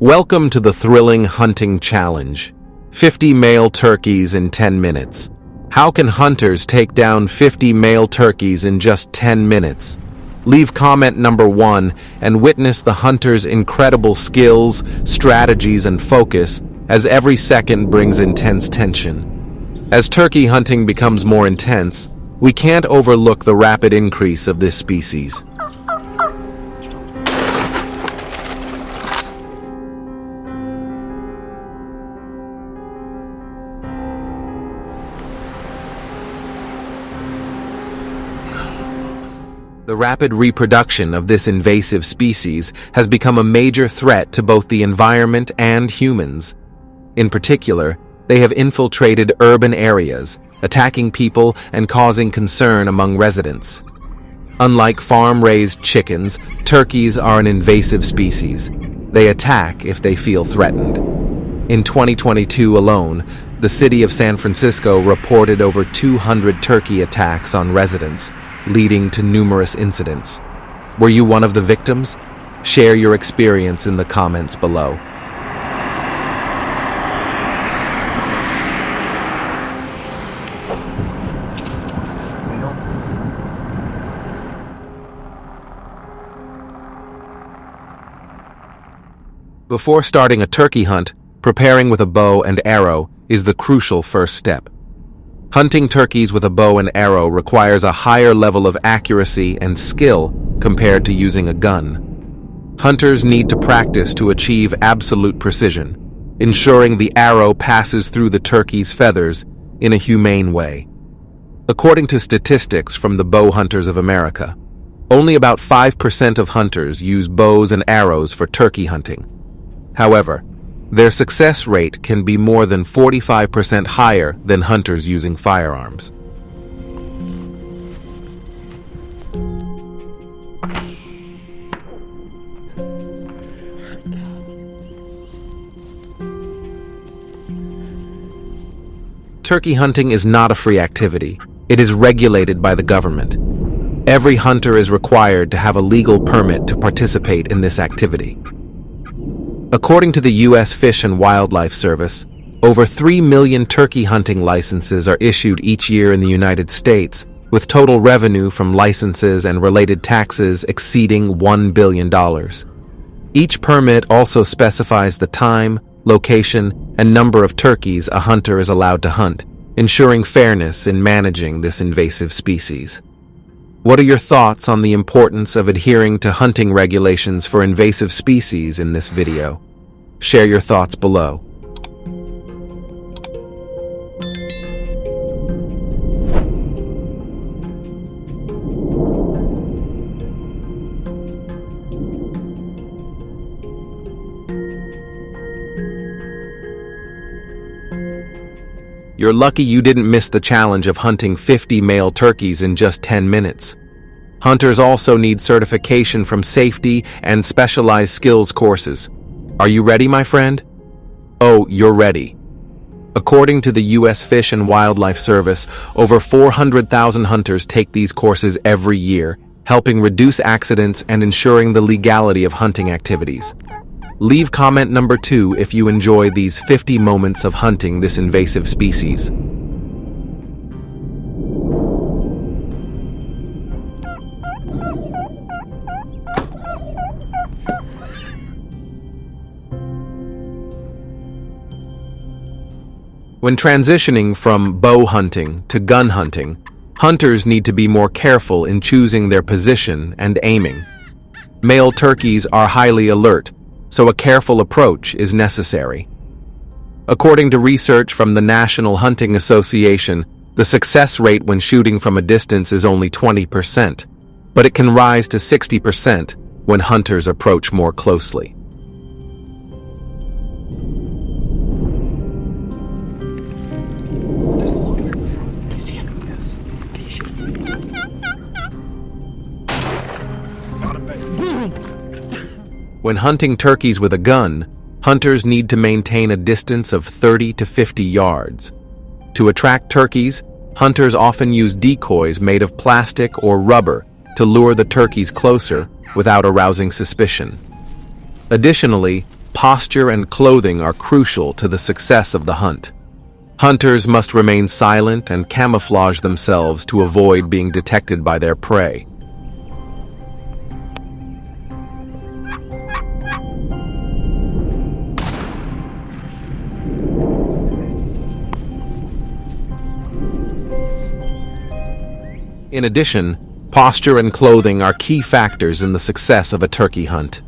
Welcome to the thrilling hunting challenge. 50 male turkeys in 10 minutes. How can hunters take down 50 male turkeys in just 10 minutes? Leave comment number 1 and witness the hunter's incredible skills, strategies, and focus as every second brings intense tension. As turkey hunting becomes more intense, we can't overlook the rapid increase of this species. The rapid reproduction of this invasive species has become a major threat to both the environment and humans. In particular, they have infiltrated urban areas, attacking people and causing concern among residents. Unlike farm-raised chickens, turkeys are an invasive species. They attack if they feel threatened. In 2022 alone, the city of San Francisco reported over 200 turkey attacks on residents, leading to numerous incidents. Were you one of the victims? Share your experience in the comments below. Before starting a turkey hunt, preparing with a bow and arrow is the crucial first step. Hunting turkeys with a bow and arrow requires a higher level of accuracy and skill compared to using a gun. Hunters need to practice to achieve absolute precision, ensuring the arrow passes through the turkey's feathers in a humane way. According to statistics from the Bow Hunters of America, only about 5% of hunters use bows and arrows for turkey hunting. However, their success rate can be more than 45% higher than hunters using firearms. Turkey hunting is not a free activity. It is regulated by the government. Every hunter is required to have a legal permit to participate in this activity. According to the U.S. Fish and Wildlife Service, over 3 million turkey hunting licenses are issued each year in the United States, with total revenue from licenses and related taxes exceeding $1 billion. Each permit also specifies the time, location, and number of turkeys a hunter is allowed to hunt, ensuring fairness in managing this invasive species. What are your thoughts on the importance of adhering to hunting regulations for invasive species in this video? Share your thoughts below. You're lucky you didn't miss the challenge of hunting 50 male turkeys in just 10 minutes. Hunters also need certification from safety and specialized skills courses. Are you ready, my friend? Oh, you're ready. According to the U.S. Fish and Wildlife Service, over 400,000 hunters take these courses every year, helping reduce accidents and ensuring the legality of hunting activities. Leave comment number 2 if you enjoy these 50 moments of hunting this invasive species. When transitioning from bow hunting to gun hunting, hunters need to be more careful in choosing their position and aiming. Male turkeys are highly alert, so a careful approach is necessary. According to research from the National Hunting Association, the success rate when shooting from a distance is only 20%, but it can rise to 60% when hunters approach more closely. When hunting turkeys with a gun, hunters need to maintain a distance of 30 to 50 yards. To attract turkeys, hunters often use decoys made of plastic or rubber to lure the turkeys closer without arousing suspicion. Additionally, posture and clothing are crucial to the success of the hunt. Hunters must remain silent and camouflage themselves to avoid being detected by their prey. In addition, posture and clothing are key factors in the success of a turkey hunt.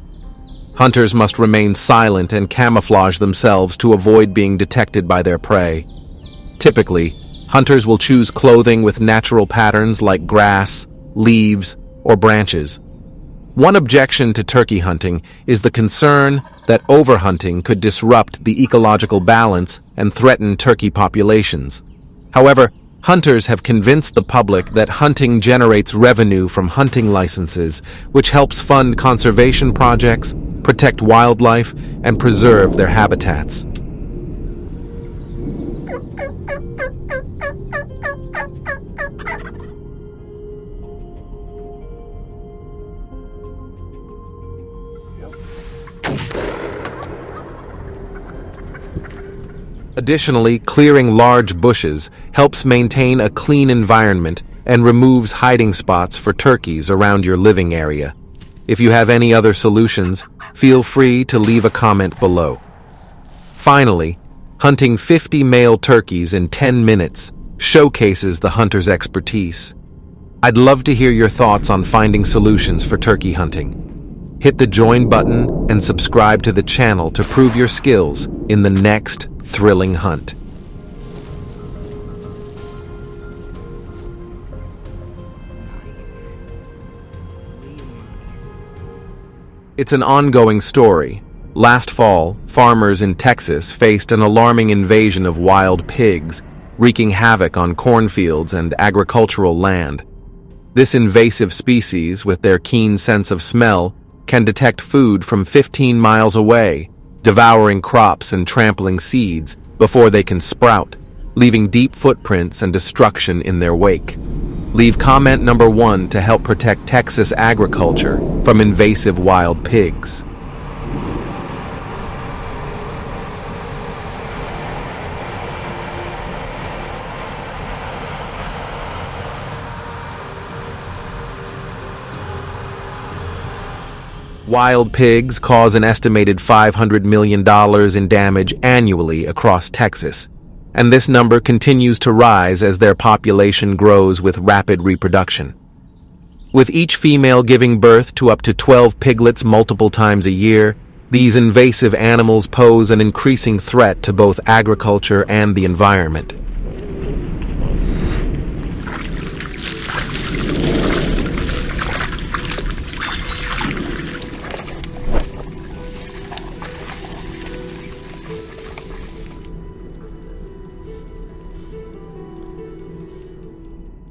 Hunters must remain silent and camouflage themselves to avoid being detected by their prey. Typically, hunters will choose clothing with natural patterns like grass, leaves, or branches. One objection to turkey hunting is the concern that overhunting could disrupt the ecological balance and threaten turkey populations. However, hunters have convinced the public that hunting generates revenue from hunting licenses, which helps fund conservation projects, protect wildlife, and preserve their habitats. Additionally, clearing large bushes helps maintain a clean environment and removes hiding spots for turkeys around your living area. If you have any other solutions, feel free to leave a comment below. Finally, hunting 50 male turkeys in 10 minutes showcases the hunter's expertise. I'd love to hear your thoughts on finding solutions for turkey hunting. Hit the join button and subscribe to the channel to prove your skills in the next thrilling hunt. It's an ongoing story. Last fall, farmers in Texas faced an alarming invasion of wild pigs, wreaking havoc on cornfields and agricultural land. This invasive species, with their keen sense of smell, can detect food from 15 miles away, devouring crops and trampling seeds before they can sprout, leaving deep footprints and destruction in their wake. Leave comment number 1 to help protect Texas agriculture from invasive wild pigs. Wild pigs cause an estimated $500 million in damage annually across Texas, and this number continues to rise as their population grows with rapid reproduction. With each female giving birth to up to 12 piglets multiple times a year, these invasive animals pose an increasing threat to both agriculture and the environment.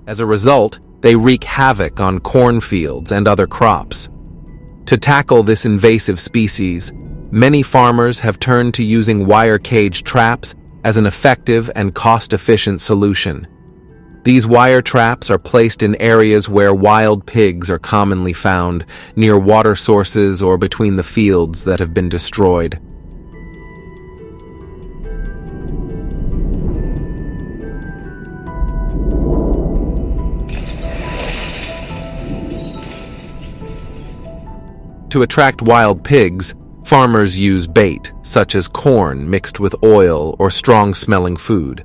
As a result, they wreak havoc on cornfields and other crops. To tackle this invasive species, many farmers have turned to using wire cage traps as an effective and cost-efficient solution. These wire traps are placed in areas where wild pigs are commonly found, near water sources or between the fields that have been destroyed. To attract wild pigs, farmers use bait, such as corn mixed with oil or strong-smelling food.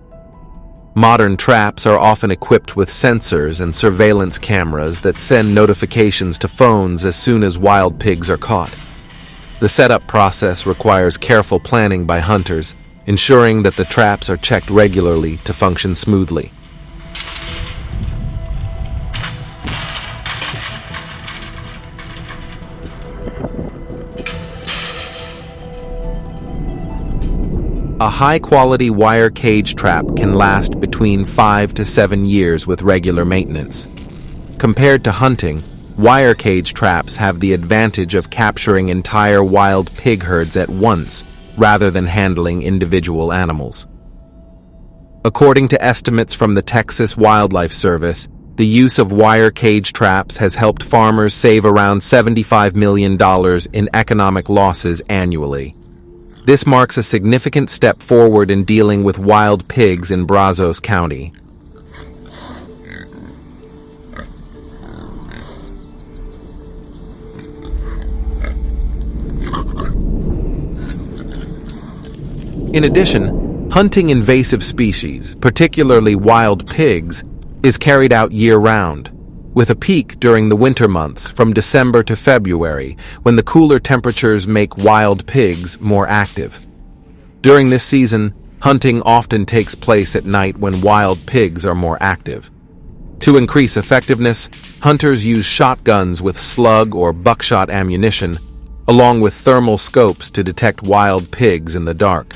Modern traps are often equipped with sensors and surveillance cameras that send notifications to phones as soon as wild pigs are caught. The setup process requires careful planning by hunters, ensuring that the traps are checked regularly to function smoothly. A high-quality wire cage trap can last between 5 to 7 years with regular maintenance. Compared to hunting, wire cage traps have the advantage of capturing entire wild pig herds at once rather than handling individual animals. According to estimates from the Texas Wildlife Service, the use of wire cage traps has helped farmers save around $75 million in economic losses annually. This marks a significant step forward in dealing with wild pigs in Brazos County. In addition, hunting invasive species, particularly wild pigs, is carried out year-round, with a peak during the winter months from December to February, when the cooler temperatures make wild pigs more active. During this season, hunting often takes place at night when wild pigs are more active. To increase effectiveness, hunters use shotguns with slug or buckshot ammunition, along with thermal scopes to detect wild pigs in the dark.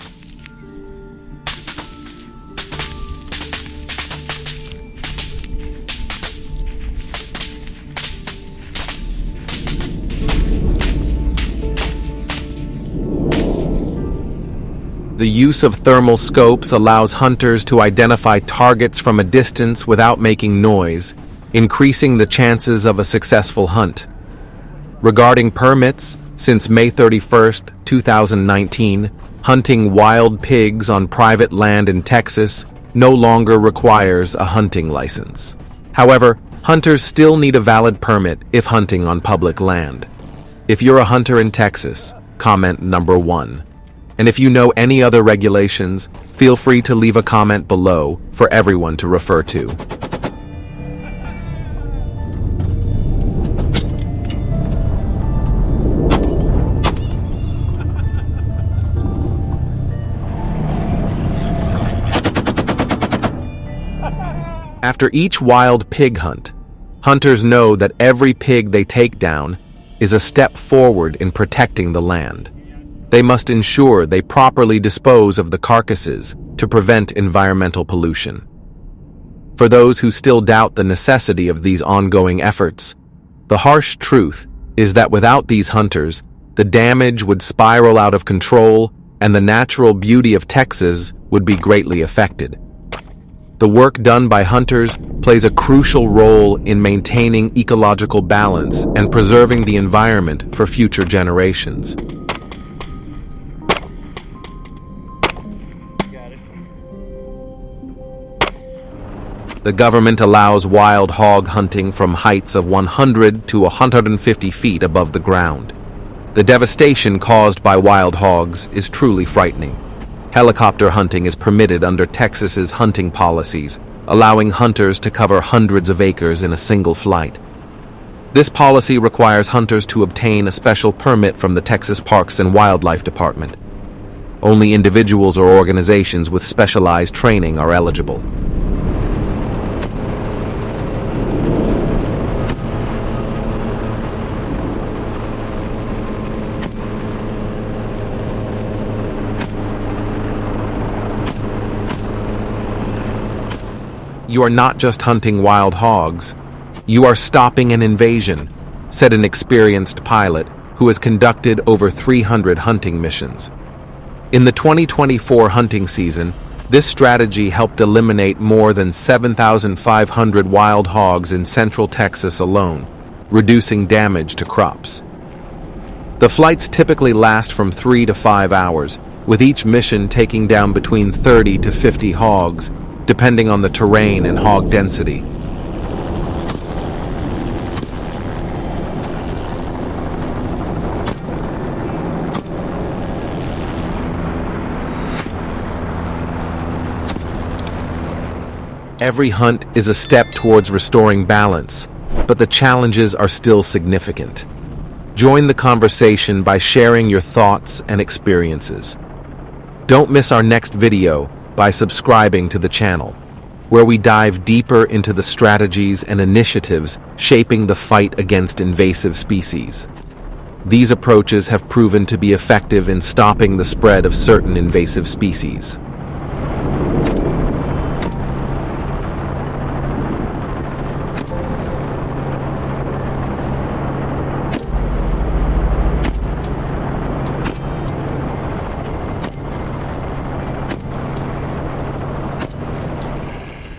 The use of thermal scopes allows hunters to identify targets from a distance without making noise, increasing the chances of a successful hunt. Regarding permits, since May 31, 2019, hunting wild pigs on private land in Texas no longer requires a hunting license. However, hunters still need a valid permit if hunting on public land. If you're a hunter in Texas, comment number 1. And if you know any other regulations, feel free to leave a comment below for everyone to refer to. After each wild pig hunt, hunters know that every pig they take down is a step forward in protecting the land. They must ensure they properly dispose of the carcasses to prevent environmental pollution. For those who still doubt the necessity of these ongoing efforts, the harsh truth is that without these hunters, the damage would spiral out of control and the natural beauty of Texas would be greatly affected. The work done by hunters plays a crucial role in maintaining ecological balance and preserving the environment for future generations. The government allows wild hog hunting from heights of 100 to 150 feet above the ground. The devastation caused by wild hogs is truly frightening. Helicopter hunting is permitted under Texas's hunting policies, allowing hunters to cover hundreds of acres in a single flight. This policy requires hunters to obtain a special permit from the Texas Parks and Wildlife Department. Only individuals or organizations with specialized training are eligible. "You are not just hunting wild hogs. You are stopping an invasion," said an experienced pilot who has conducted over 300 hunting missions. In the 2024 hunting season, this strategy helped eliminate more than 7,500 wild hogs in central Texas alone, reducing damage to crops. The flights typically last from 3 to 5 hours, with each mission taking down between 30 to 50 hogs, depending on the terrain and hog density. Every hunt is a step towards restoring balance, but the challenges are still significant. Join the conversation by sharing your thoughts and experiences. Don't miss our next video by subscribing to the channel, where we dive deeper into the strategies and initiatives shaping the fight against invasive species. These approaches have proven to be effective in stopping the spread of certain invasive species.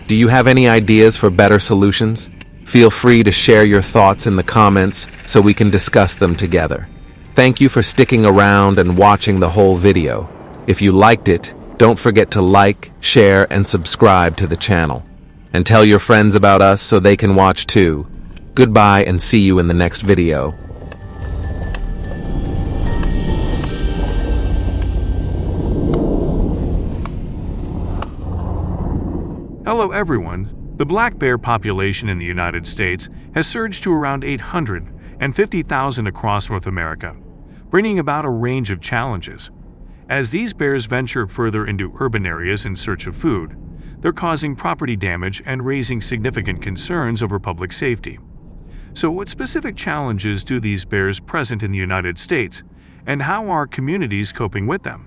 Do you have any ideas for better solutions? Feel free to share your thoughts in the comments so we can discuss them together. Thank you for sticking around and watching the whole video. If you liked it, don't forget to like, share, and subscribe to the channel. And tell your friends about us so they can watch too. Goodbye and see you in the next video. Hello everyone. The black bear population in the United States has surged to around 850,000 across North America, bringing about a range of challenges. As these bears venture further into urban areas in search of food, they're causing property damage and raising significant concerns over public safety. So what specific challenges do these bears present in the United States, and how are communities coping with them?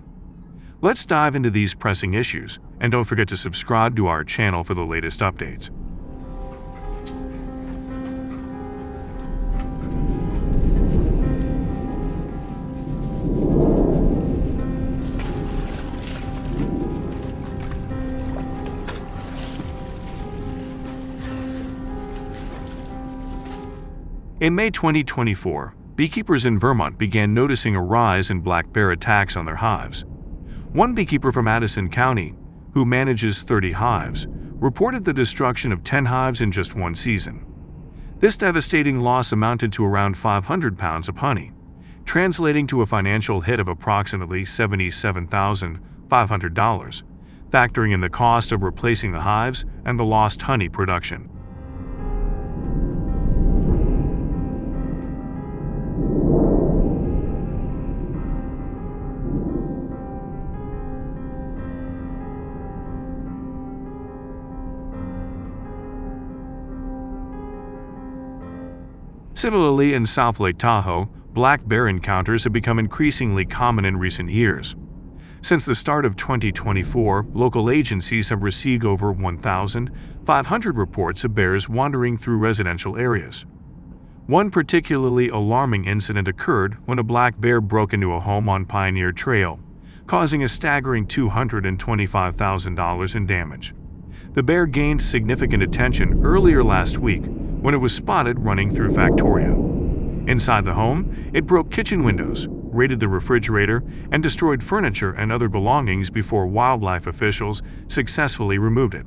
Let's dive into these pressing issues, and don't forget to subscribe to our channel for the latest updates. In May 2024, beekeepers in Vermont began noticing a rise in black bear attacks on their hives. One beekeeper from Addison County, who manages 30 hives, reported the destruction of 10 hives in just one season. This devastating loss amounted to around 500 pounds of honey, translating to a financial hit of approximately $77,500, factoring in the cost of replacing the hives and the lost honey production. Similarly, in South Lake Tahoe, black bear encounters have become increasingly common in recent years. Since the start of 2024, local agencies have received over 1,500 reports of bears wandering through residential areas. One particularly alarming incident occurred when a black bear broke into a home on Pioneer Trail, causing a staggering $225,000 in damage. The bear gained significant attention earlier last week when it was spotted running through Factoria. Inside the home, it broke kitchen windows, raided the refrigerator, and destroyed furniture and other belongings before wildlife officials successfully removed it.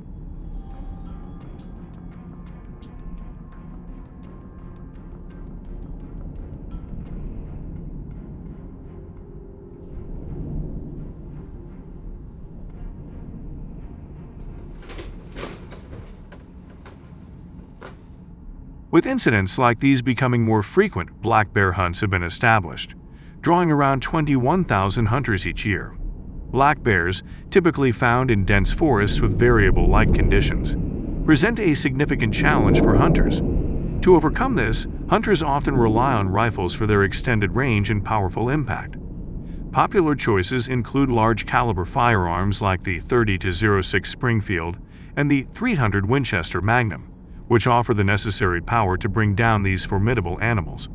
With incidents like these becoming more frequent, black bear hunts have been established, drawing around 21,000 hunters each year. Black bears, typically found in dense forests with variable light conditions, present a significant challenge for hunters. To overcome this, hunters often rely on rifles for their extended range and powerful impact. Popular choices include large-caliber firearms like the .30-06 Springfield and the .300 Winchester Magnum, which offer the necessary power to bring down these formidable animals.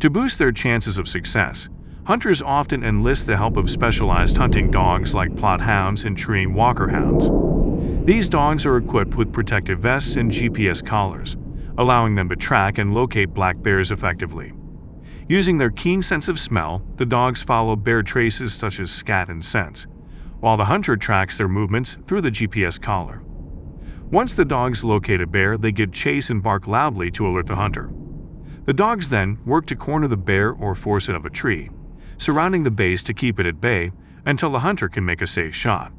To boost their chances of success, hunters often enlist the help of specialized hunting dogs like plot hounds and trained walker hounds. These dogs are equipped with protective vests and GPS collars, allowing them to track and locate black bears effectively. Using their keen sense of smell, the dogs follow bear traces such as scat and scents, while the hunter tracks their movements through the GPS collar. Once the dogs locate a bear, they give chase and bark loudly to alert the hunter. The dogs then work to corner the bear or force it up a tree, surrounding the base to keep it at bay until the hunter can make a safe shot.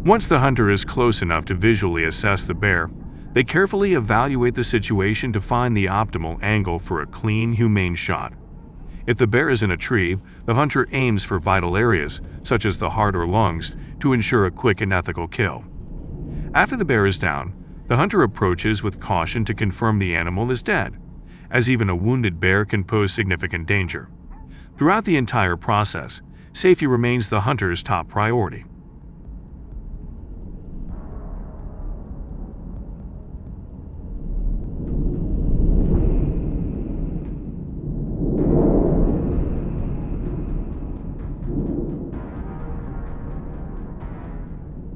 Once the hunter is close enough to visually assess the bear, they carefully evaluate the situation to find the optimal angle for a clean, humane shot. If the bear is in a tree, the hunter aims for vital areas, such as the heart or lungs, to ensure a quick and ethical kill. After the bear is down, The hunter approaches with caution to confirm the animal is dead, as even a wounded bear can pose significant danger. Throughout the entire process, safety remains the hunter's top priority.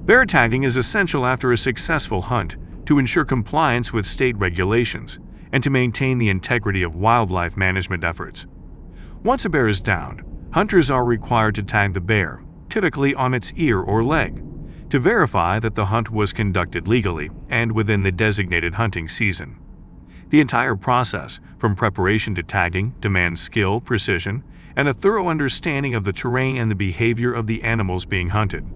Bear tagging is essential after a successful hunt to ensure compliance with state regulations and to maintain the integrity of wildlife management efforts. Once a bear is downed, hunters are required to tag the bear, typically on its ear or leg, to verify that the hunt was conducted legally and within the designated hunting season. The entire process, from preparation to tagging, demands skill, precision, and a thorough understanding of the terrain and the behavior of the animals being hunted.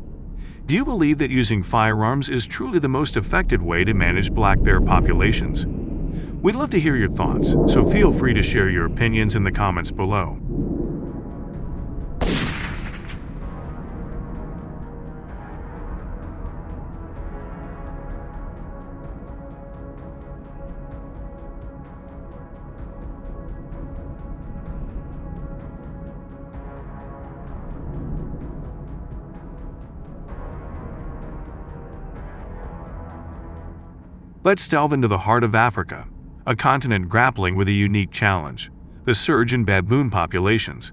Do you believe that using firearms is truly the most effective way to manage black bear populations? We'd love to hear your thoughts, so feel free to share your opinions in the comments below. Let's delve into the heart of Africa, a continent grappling with a unique challenge: the surge in baboon populations.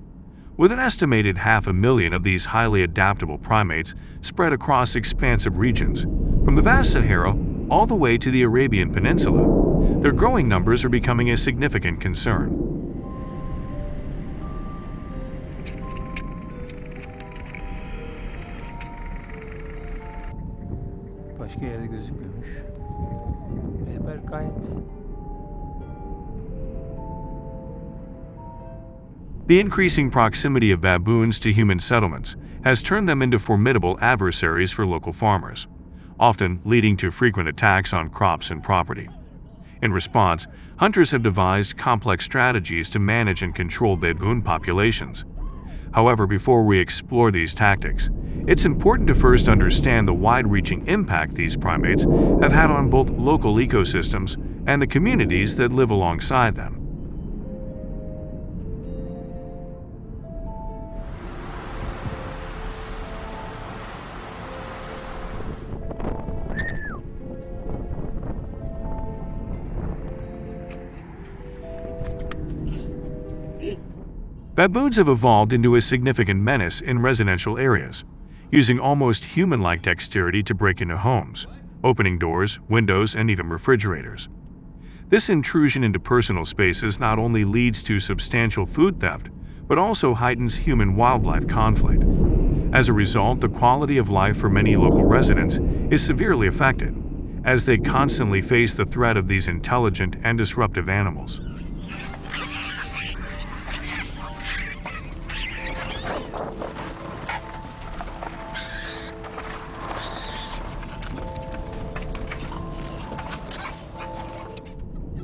With an estimated 500,000 of these highly adaptable primates spread across expansive regions, from the vast Sahara all the way to the Arabian Peninsula, their growing numbers are becoming a significant concern. Başka yerde gözükmüyormuş. Rehber gayet. The increasing proximity of baboons to human settlements has turned them into formidable adversaries for local farmers, often leading to frequent attacks on crops and property. In response, hunters have devised complex strategies to manage and control baboon populations. However, before we explore these tactics, it's important to first understand the wide-reaching impact these primates have had on both local ecosystems and the communities that live alongside them. Baboons have evolved into a significant menace in residential areas, using almost human-like dexterity to break into homes, opening doors, windows, and even refrigerators. This intrusion into personal spaces not only leads to substantial food theft, but also heightens human-wildlife conflict. As a result, the quality of life for many local residents is severely affected, as they constantly face the threat of these intelligent and disruptive animals.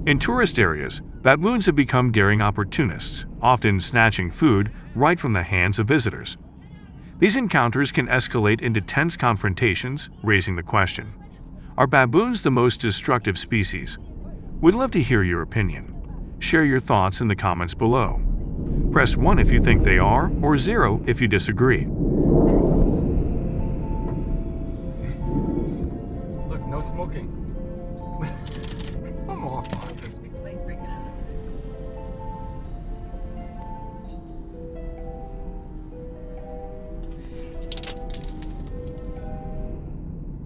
In tourist areas, baboons have become daring opportunists, often snatching food right from the hands of visitors. These encounters can escalate into tense confrontations, raising the question: are baboons the most destructive species? We'd love to hear your opinion. Share your thoughts in the comments below. Press 1 if you think they are, or 0 if you disagree. Look, no smoking. Come on.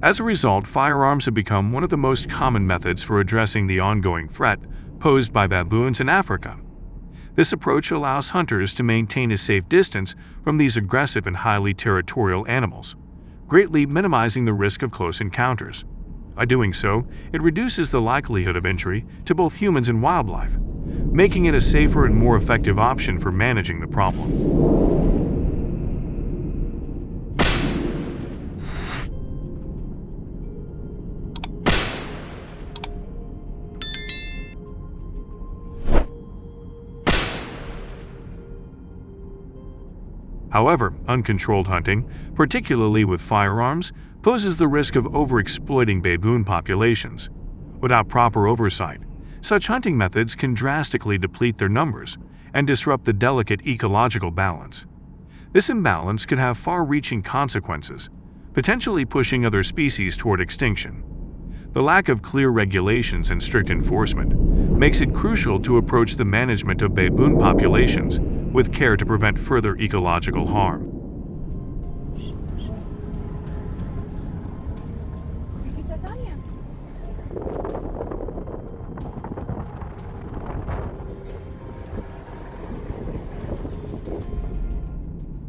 As a result, firearms have become one of the most common methods for addressing the ongoing threat posed by baboons in Africa. This approach allows hunters to maintain a safe distance from these aggressive and highly territorial animals, greatly minimizing the risk of close encounters. By doing so, it reduces the likelihood of injury to both humans and wildlife, making it a safer and more effective option for managing the problem. However, uncontrolled hunting, particularly with firearms, poses the risk of overexploiting baboon populations, Without proper oversight, such hunting methods can drastically deplete their numbers and disrupt the delicate ecological balance. This imbalance could have far-reaching consequences, potentially pushing other species toward extinction. The lack of clear regulations and strict enforcement makes it crucial to approach the management of baboon populations with care to prevent further ecological harm.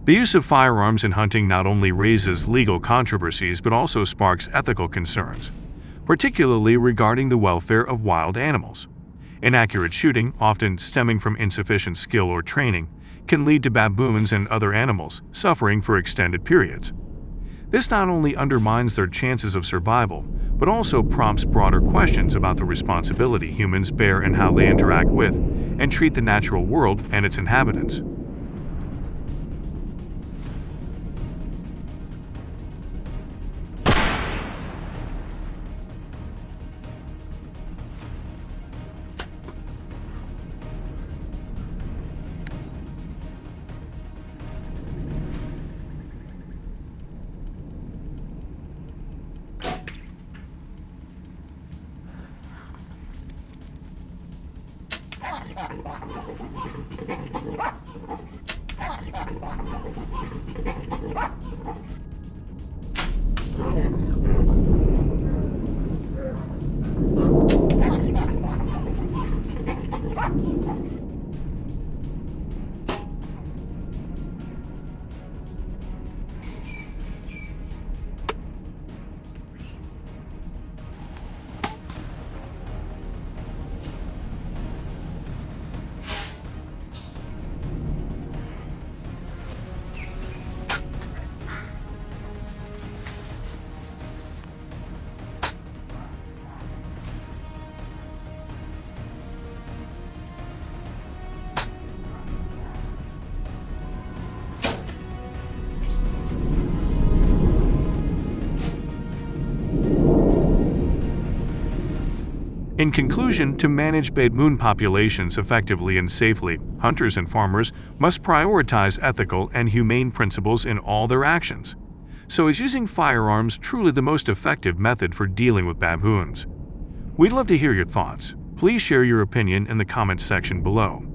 The use of firearms in hunting not only raises legal controversies but also sparks ethical concerns, particularly regarding the welfare of wild animals. Inaccurate shooting, often stemming from insufficient skill or training, can lead to baboons and other animals suffering for extended periods. This not only undermines their chances of survival, but also prompts broader questions about the responsibility humans bear and how they interact with and treat the natural world and its inhabitants. In conclusion, to manage baboon populations effectively and safely, hunters and farmers must prioritize ethical and humane principles in all their actions. So is using firearms truly the most effective method for dealing with baboons? We'd love to hear your thoughts. Please share your opinion in the comments section below.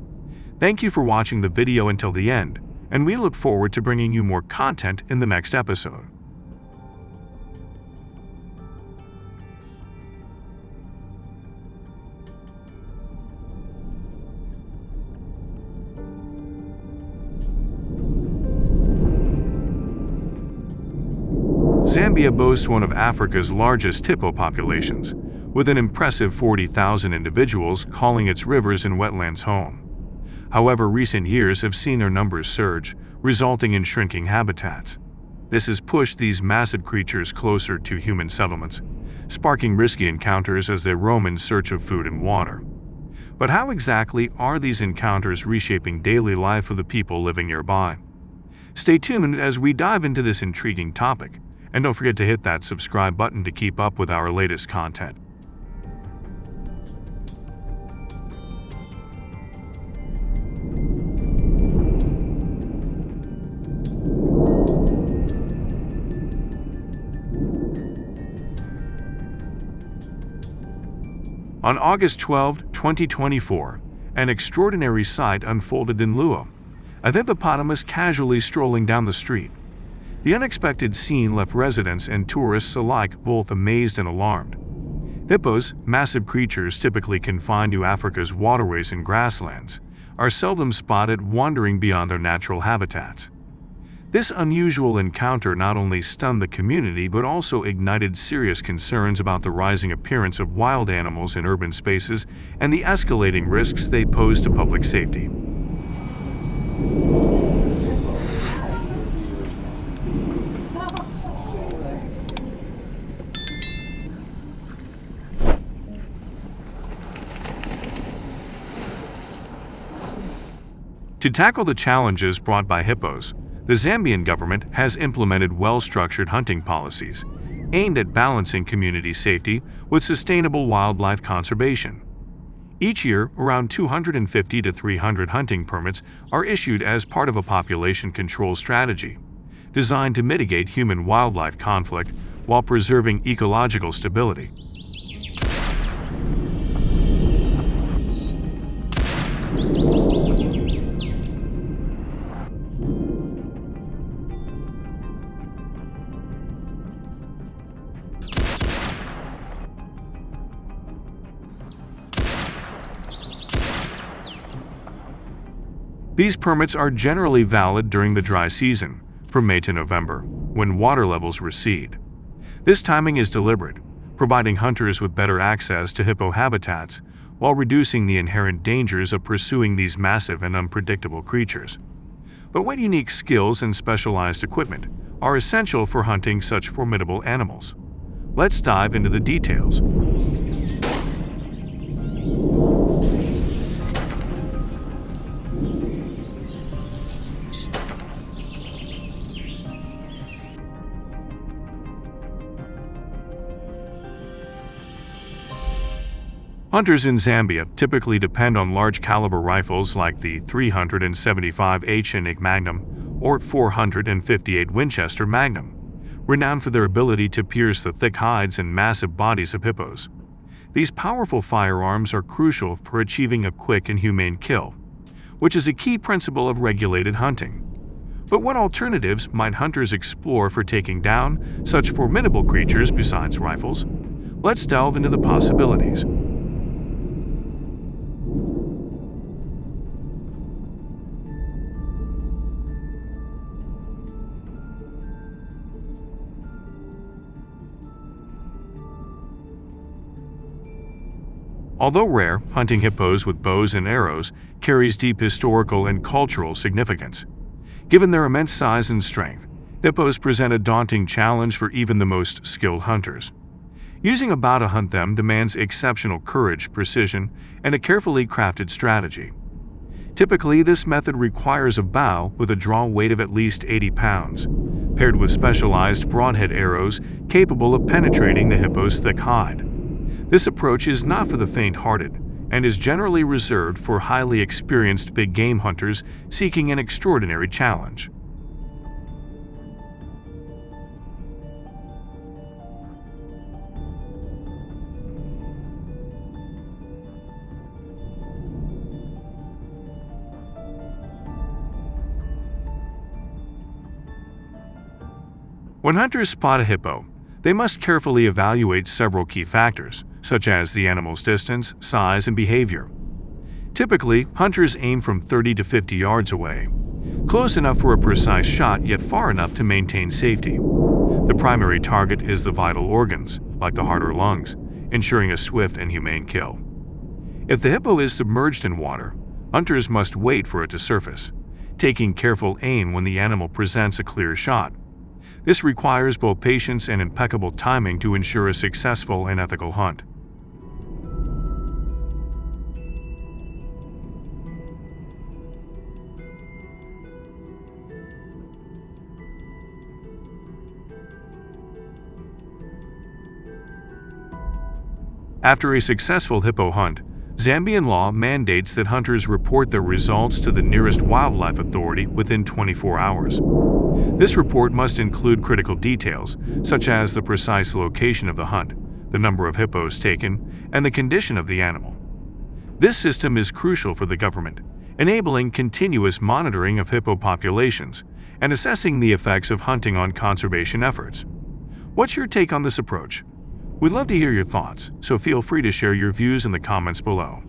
Thank you for watching the video until the end, and we look forward to bringing you more content in the next episode. Zambia boasts one of Africa's largest hippo populations, with an impressive 40,000 individuals calling its rivers and wetlands home. However, recent years have seen their numbers surge, resulting in shrinking habitats. This has pushed these massive creatures closer to human settlements, sparking risky encounters as they roam in search of food and water. But how exactly are these encounters reshaping daily life for the people living nearby? Stay tuned as we dive into this intriguing topic. And don't forget to hit that subscribe button to keep up with our latest content. On August 12, 2024, an extraordinary sight unfolded in Luo, a hippopotamus casually strolling down the street. The unexpected scene left residents and tourists alike both amazed and alarmed. Hippos, massive creatures typically confined to Africa's waterways and grasslands, are seldom spotted wandering beyond their natural habitats. This unusual encounter not only stunned the community but also ignited serious concerns about the rising appearance of wild animals in urban spaces and the escalating risks they pose to public safety. To tackle the challenges brought by hippos, the Zambian government has implemented well-structured hunting policies, aimed at balancing community safety with sustainable wildlife conservation. Each year, around 250 to 300 hunting permits are issued as part of a population control strategy, designed to mitigate human-wildlife conflict while preserving ecological stability. These permits are generally valid during the dry season, from May to November, when water levels recede. This timing is deliberate, providing hunters with better access to hippo habitats while reducing the inherent dangers of pursuing these massive and unpredictable creatures. But what unique skills and specialized equipment are essential for hunting such formidable animals? Let's dive into the details. Hunters in Zambia typically depend on large-caliber rifles like the 375 Magnum or 458 Winchester Magnum, renowned for their ability to pierce the thick hides and massive bodies of hippos. These powerful firearms are crucial for achieving a quick and humane kill, which is a key principle of regulated hunting. But what alternatives might hunters explore for taking down such formidable creatures besides rifles? Let's delve into the possibilities. Although rare, hunting hippos with bows and arrows carries deep historical and cultural significance. Given their immense size and strength, hippos present a daunting challenge for even the most skilled hunters. Using a bow to hunt them demands exceptional courage, precision, and a carefully crafted strategy. Typically, this method requires a bow with a draw weight of at least 80 pounds, paired with specialized broadhead arrows capable of penetrating the hippo's thick hide. This approach is not for the faint-hearted and is generally reserved for highly experienced big game hunters seeking an extraordinary challenge. When hunters spot a hippo, they must carefully evaluate several key factors, such as the animal's distance, size, and behavior. Typically, hunters aim from 30 to 50 yards away, close enough for a precise shot yet far enough to maintain safety. The primary target is the vital organs, like the heart or lungs, ensuring a swift and humane kill. If the hippo is submerged in water, hunters must wait for it to surface, taking careful aim when the animal presents a clear shot. This requires both patience and impeccable timing to ensure a successful and ethical hunt. After a successful hippo hunt, Zambian law mandates that hunters report their results to the nearest wildlife authority within 24 hours. This report must include critical details, such as the precise location of the hunt, the number of hippos taken, and the condition of the animal. This system is crucial for the government, enabling continuous monitoring of hippo populations and assessing the effects of hunting on conservation efforts. What's your take on this approach? We'd love to hear your thoughts, so feel free to share your views in the comments below.